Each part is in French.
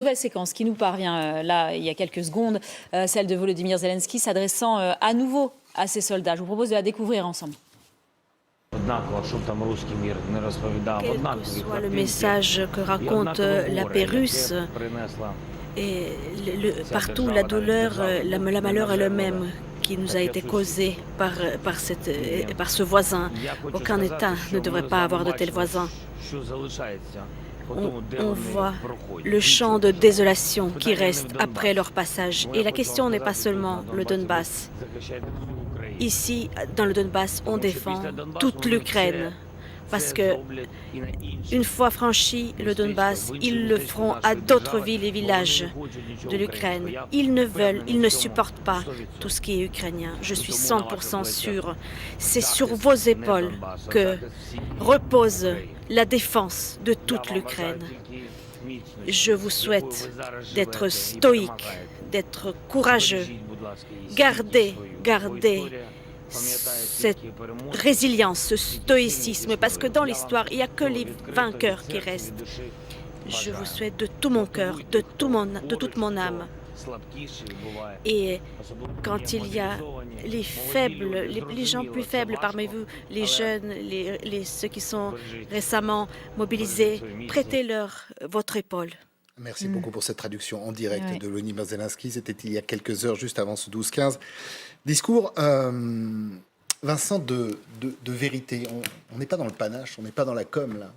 Nouvelle séquence qui nous parvient là il y a quelques secondes, celle de Volodymyr Zelensky s'adressant à nouveau à ses soldats. Je vous propose de la découvrir ensemble. Quel que soit le message que raconte la paix russe, et partout la douleur, la malheur est le même qui nous a été causé par ce voisin. Aucun État ne devrait pas avoir de tels voisins. On voit le champ de désolation qui reste après leur passage. Et la question n'est pas seulement le Donbass. Ici, dans le Donbass, on défend toute l'Ukraine. Parce que, une fois franchi le Donbass, ils le feront à d'autres villes et villages de l'Ukraine. Ils ne supportent pas tout ce qui est ukrainien. Je suis 100% sûre. C'est sur vos épaules que repose la défense de toute l'Ukraine. Je vous souhaite d'être stoïque, d'être courageux. Gardez cette résilience, ce stoïcisme, parce que dans l'histoire, il n'y a que les vainqueurs qui restent. Je vous souhaite de tout mon cœur, de toute mon âme. Et quand il y a les faibles, les gens plus faibles parmi vous, les jeunes, ceux qui sont récemment mobilisés, prêtez-leur votre épaule. Merci beaucoup pour cette traduction en direct de Volodymyr Zelensky. C'était il y a quelques heures, juste avant ce 12-15. Discours, Vincent, de vérité. On n'est pas dans le panache, on n'est pas dans la com, là.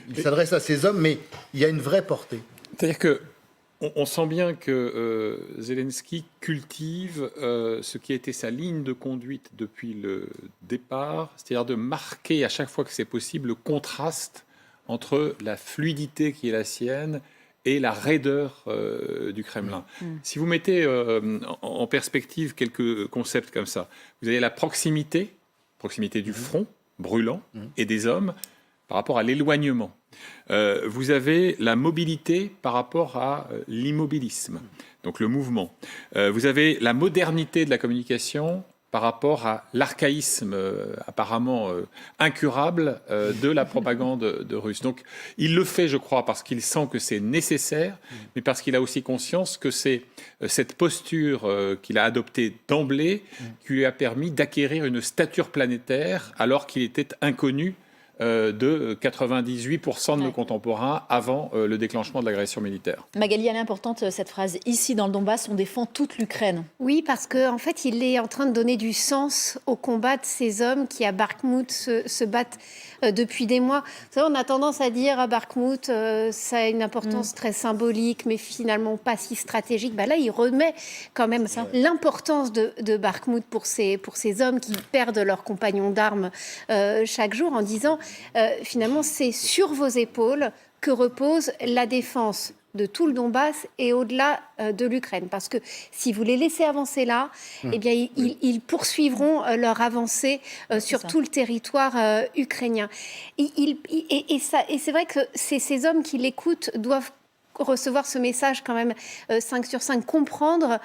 Il s'adresse à ces hommes, mais il y a une vraie portée. C'est-à-dire qu'on sent bien que Zelensky cultive ce qui a été sa ligne de conduite depuis le départ, c'est-à-dire de marquer à chaque fois que c'est possible le contraste entre la fluidité qui est la sienne et la raideur du Kremlin. Si vous mettez en perspective quelques concepts comme ça, vous avez la proximité du front brûlant et des hommes par rapport à l'éloignement. Vous avez la mobilité par rapport à l'immobilisme, donc le mouvement. Vous avez la modernité de la communication par rapport à l'archaïsme apparemment incurable de la propagande de russe. Donc il le fait, je crois, parce qu'il sent que c'est nécessaire, mais parce qu'il a aussi conscience que c'est cette posture qu'il a adoptée d'emblée qui lui a permis d'acquérir une stature planétaire alors qu'il était inconnu de 98% de nos contemporains avant le déclenchement de l'agression militaire. Magali, elle est importante cette phrase. Ici, dans le Donbass, on défend toute l'Ukraine. Oui, parce qu'en fait, il est en train de donner du sens au combat de ces hommes qui, à Bakhmout, se battent depuis des mois. Vous savez, on a tendance à dire à Bakhmout, ça a une importance très symbolique, mais finalement pas si stratégique. Là, il remet quand même l'importance de Bakhmout pour ces hommes qui perdent leurs compagnons d'armes chaque jour en disant finalement, c'est sur vos épaules que repose la défense de tout le Donbass et au-delà de l'Ukraine. Parce que si vous les laissez avancer là, eh bien, ils poursuivront leur avancée sur tout le territoire ukrainien. Et c'est vrai que ces hommes qui l'écoutent doivent recevoir ce message quand même 5 sur 5, comprendre...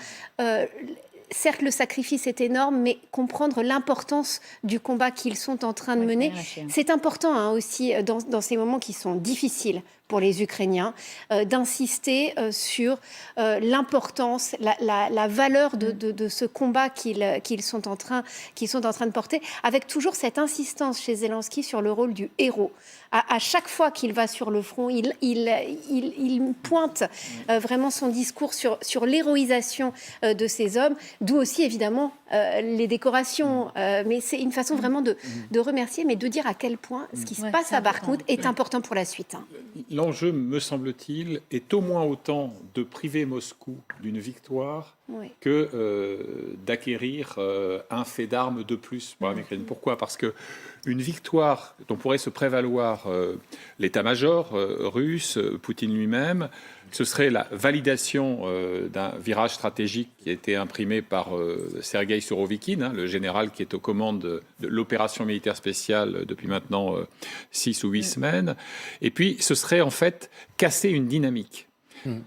Certes, le sacrifice est énorme, mais comprendre l'importance du combat qu'ils sont en train de mener, c'est important aussi dans ces moments qui sont difficiles pour les Ukrainiens, d'insister sur l'importance, la valeur de ce combat qu'ils sont en train de porter, avec toujours cette insistance chez Zelensky sur le rôle du héros. À chaque fois qu'il va sur le front, il pointe vraiment son discours sur l'héroïsation de ces hommes, d'où aussi évidemment les décorations. Mais c'est une façon vraiment de remercier, mais de dire à quel point ce qui se passe à Bakhmout est important pour la suite. L'enjeu, me semble-t-il, est au moins autant de priver Moscou d'une victoire que d'acquérir un fait d'armes de plus pour l'Ukraine. Pourquoi ? Parce qu'une victoire dont pourrait se prévaloir l'état-major russe, Poutine lui-même, ce serait la validation d'un virage stratégique qui a été imprimé par Sergueï Sourovikine, le général qui est aux commandes de l'opération militaire spéciale depuis maintenant 6 ou 8 semaines. Et puis, ce serait en fait casser une dynamique.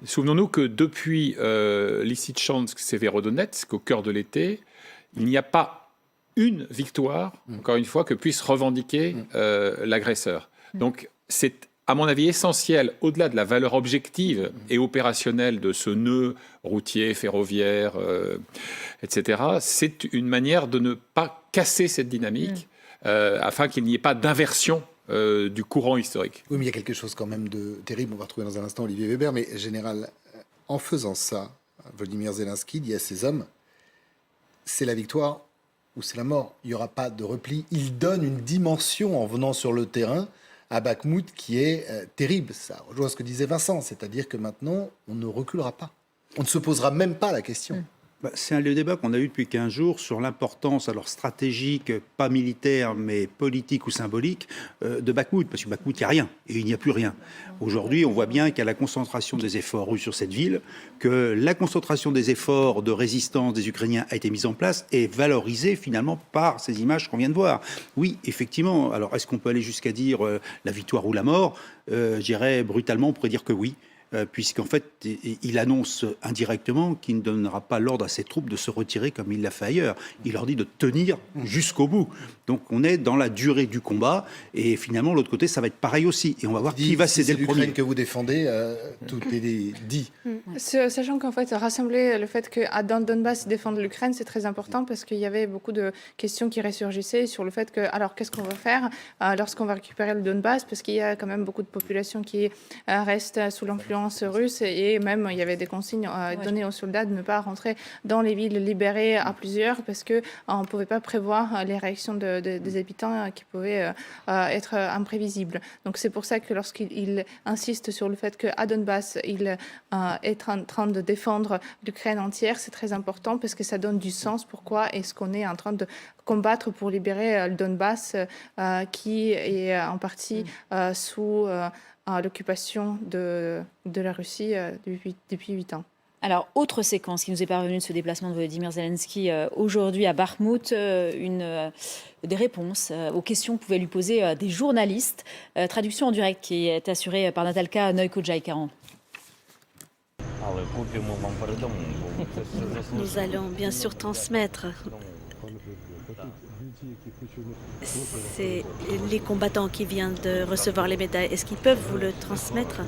Souvenons-nous que depuis Lysychansk, Severodonetsk, au cœur de l'été, il n'y a pas une victoire, encore une fois, que puisse revendiquer l'agresseur. Donc, c'est à mon avis, essentiel, au-delà de la valeur objective et opérationnelle de ce nœud routier, ferroviaire, etc., c'est une manière de ne pas casser cette dynamique afin qu'il n'y ait pas d'inversion du courant historique. Oui, mais il y a quelque chose quand même de terrible. On va retrouver dans un instant Olivier Weber. Mais général, en faisant ça, Volodymyr Zelensky dit à ses hommes, c'est la victoire ou c'est la mort. Il n'y aura pas de repli. Il donne une dimension en venant sur le terrain à Bakhmout qui est terrible. Ça rejoint ce que disait Vincent, c'est-à-dire que maintenant, on ne reculera pas. On ne se posera même pas la question. C'est un débat qu'on a eu depuis 15 jours sur l'importance, alors stratégique, pas militaire, mais politique ou symbolique, de Bakhmout. Parce que Bakhmout, il n'y a rien, et il n'y a plus rien. Aujourd'hui, on voit bien qu'il y a la concentration des efforts russes sur cette ville, que la concentration des efforts de résistance des Ukrainiens a été mise en place et valorisée finalement par ces images qu'on vient de voir. Oui, effectivement, alors est-ce qu'on peut aller jusqu'à dire la victoire ou la mort? Je dirais brutalement, on pourrait dire que oui. Puisqu'en fait, il annonce indirectement qu'il ne donnera pas l'ordre à ses troupes de se retirer comme il l'a fait ailleurs. Il leur dit de tenir jusqu'au bout. Donc on est dans la durée du combat, et finalement, de l'autre côté, ça va être pareil aussi. Et on va voir qui va céder le premier. L'Ukraine que vous défendez, tout est dit. Sachant qu'en fait, rassembler le fait qu'à dans le Donbass, défendre l'Ukraine, c'est très important, parce qu'il y avait beaucoup de questions qui ressurgissaient sur le fait que, alors, qu'est-ce qu'on va faire lorsqu'on va récupérer le Donbass, parce qu'il y a quand même beaucoup de populations qui restent sous l'influence russe, et même il y avait des consignes données aux soldats de ne pas rentrer dans les villes libérées à plusieurs, parce qu'on ne pouvait pas prévoir les réactions des habitants qui pouvaient être imprévisibles. Donc c'est pour ça que lorsqu'il insiste sur le fait qu'à Donbass, il est en train de défendre l'Ukraine entière, c'est très important, parce que ça donne du sens. Pourquoi est-ce qu'on est en train de combattre pour libérer le Donbass, qui est en partie sous l'occupation de la Russie depuis 8 ans. Alors, autre séquence qui nous est parvenue de ce déplacement de Volodymyr Zelensky aujourd'hui à Bakhmout, des réponses aux questions que pouvaient lui poser des journalistes. Traduction en direct qui est assurée par Natalka Neuko-Jaikaran. Nous allons bien sûr transmettre. C'est les combattants qui viennent de recevoir les médailles. Est-ce qu'ils peuvent vous le transmettre?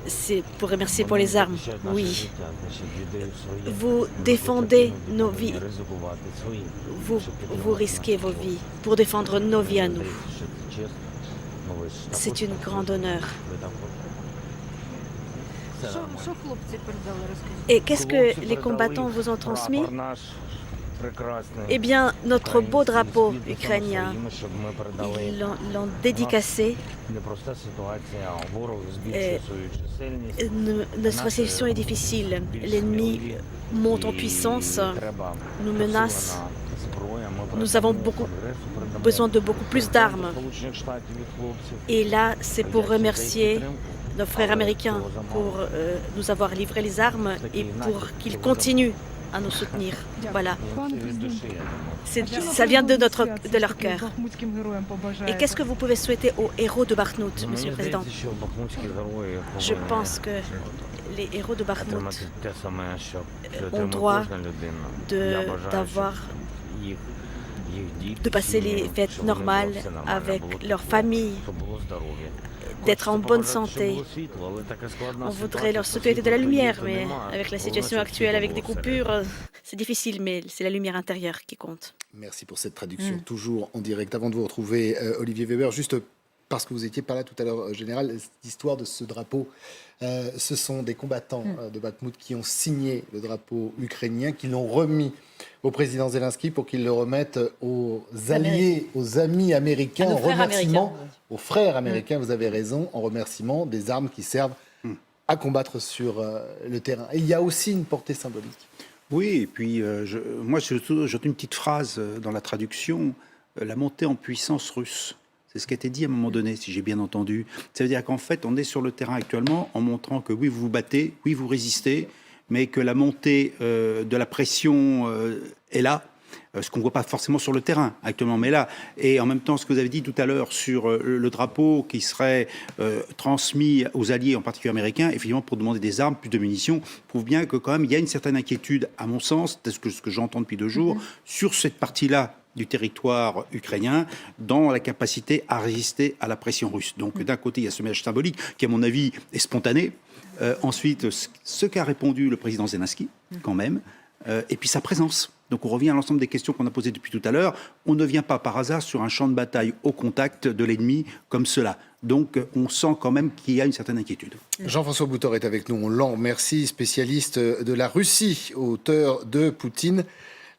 C'est pour remercier pour les armes. Oui. Vous défendez nos vies. Vous risquez vos vies pour défendre nos vies à nous. C'est une grande honneur. Et qu'est-ce que les combattants vous ont transmis? Eh bien, notre beau drapeau ukrainien, ils l'ont dédicacé. Notre situation est difficile. L'ennemi monte en puissance, nous menace. Nous avons besoin de beaucoup plus d'armes. Et là, c'est pour remercier nos frères américains pour nous avoir livré les armes et pour qu'ils continuent à nous soutenir. Voilà. Ça vient de leur cœur. Et qu'est-ce que vous pouvez souhaiter aux héros de Bakhmout, Monsieur le Président? Je pense que les héros de Bakhmout ont droit de passer les fêtes normales avec leur famille, d'être en bonne santé. On voudrait leur souhaiter de la lumière, mais avec la situation actuelle, avec des coupures, c'est difficile, mais c'est la lumière intérieure qui compte. Merci pour cette traduction, toujours en direct. Avant de vous retrouver, Olivier Weber, juste parce que vous n'étiez pas là tout à l'heure, Général, l'histoire de ce drapeau, ce sont des combattants de Bakhmout qui ont signé le drapeau ukrainien, qui l'ont remis au président Zelensky pour qu'il le remette aux alliés, aux amis américains, en remerciement, aux frères américains, vous avez raison, en remerciement des armes qui servent à combattre sur le terrain. Et il y a aussi une portée symbolique. Oui, et puis moi j'ai une petite phrase dans la traduction, la montée en puissance russe. C'est ce qui a été dit à un moment donné, si j'ai bien entendu. Ça veut dire qu'en fait, on est sur le terrain actuellement en montrant que oui, vous vous battez, oui, vous résistez, mais que la montée de la pression est là, ce qu'on ne voit pas forcément sur le terrain actuellement, mais là. Et en même temps, ce que vous avez dit tout à l'heure sur le drapeau qui serait transmis aux alliés, en particulier américains, effectivement, pour demander des armes, plus de munitions, prouve bien que quand même, il y a une certaine inquiétude, à mon sens, c'est ce que j'entends depuis 2 jours, sur cette partie-là du territoire ukrainien dans la capacité à résister à la pression russe. Donc d'un côté, il y a ce message symbolique qui, à mon avis, est spontané. Ensuite, ce qu'a répondu le président Zelensky, quand même, et puis sa présence. Donc on revient à l'ensemble des questions qu'on a posées depuis tout à l'heure. On ne vient pas par hasard sur un champ de bataille au contact de l'ennemi comme cela. Donc on sent quand même qu'il y a une certaine inquiétude. Jean-François Boutor est avec nous, on l'en remercie, spécialiste de la Russie, auteur de Poutine,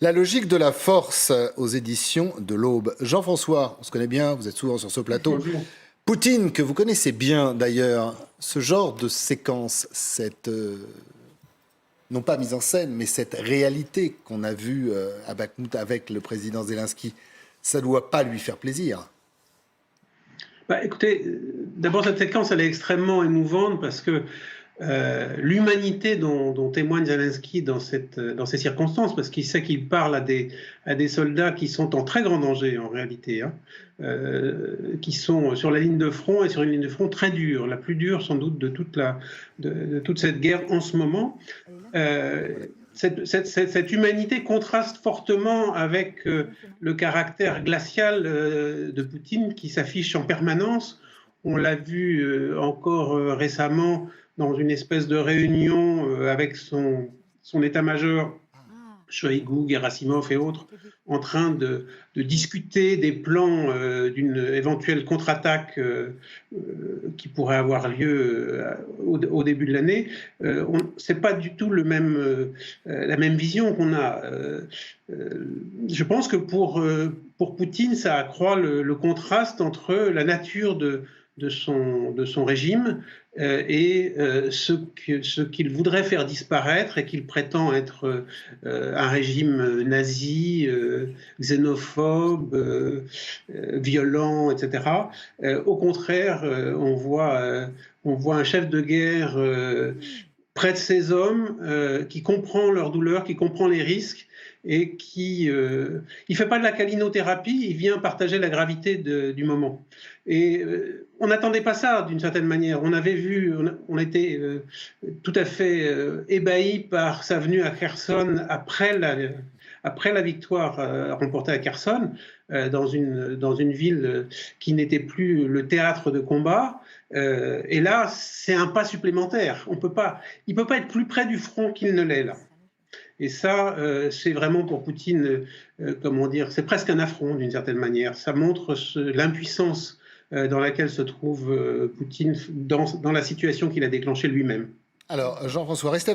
La logique de la force, aux éditions de l'Aube. Jean-François, on se connaît bien, vous êtes souvent sur ce plateau. Bonjour. Poutine, que vous connaissez bien d'ailleurs, ce genre de séquence, cette, non pas mise en scène, mais cette réalité qu'on a vue à Bakhmout avec le président Zelensky, ça ne doit pas lui faire plaisir. Bah, écoutez, d'abord cette séquence, elle est extrêmement émouvante parce que l'humanité dont témoigne Zelensky dans ces circonstances, parce qu'il sait qu'il parle à des soldats qui sont en très grand danger en réalité, hein, qui sont sur la ligne de front et sur une ligne de front très dure, la plus dure sans doute de toute cette guerre en ce moment. Cette humanité contraste fortement avec le caractère glacial de Poutine qui s'affiche en permanence. On l'a vu encore récemment dans une espèce de réunion avec son état-major, Shoigu, Gerasimov et autres, en train de discuter des plans d'une éventuelle contre-attaque qui pourrait avoir lieu au début de l'année. C'est pas du tout la même vision qu'on a. Je pense que pour Poutine, ça accroît le contraste entre la nature de son régime et ce qu'il voudrait faire disparaître et qu'il prétend être un régime nazi, xénophobe, violent, etc. Au contraire, on voit un chef de guerre près de ses hommes, qui comprend leur douleur, qui comprend les risques, et qui il fait pas de la câlinothérapie, il vient partager la gravité du moment. Et on n'attendait pas ça d'une certaine manière. On avait vu, on était tout à fait ébahis par sa venue à Kherson après la victoire remportée à Kherson, dans une ville qui n'était plus le théâtre de combat. Et là, c'est un pas supplémentaire. Il peut pas être plus près du front qu'il ne l'est là. Et ça, c'est vraiment pour Poutine, comment dire, c'est presque un affront d'une certaine manière. Ça montre l'impuissance dans laquelle se trouve Poutine dans la situation qu'il a déclenchée lui-même. Alors, Jean-François, restez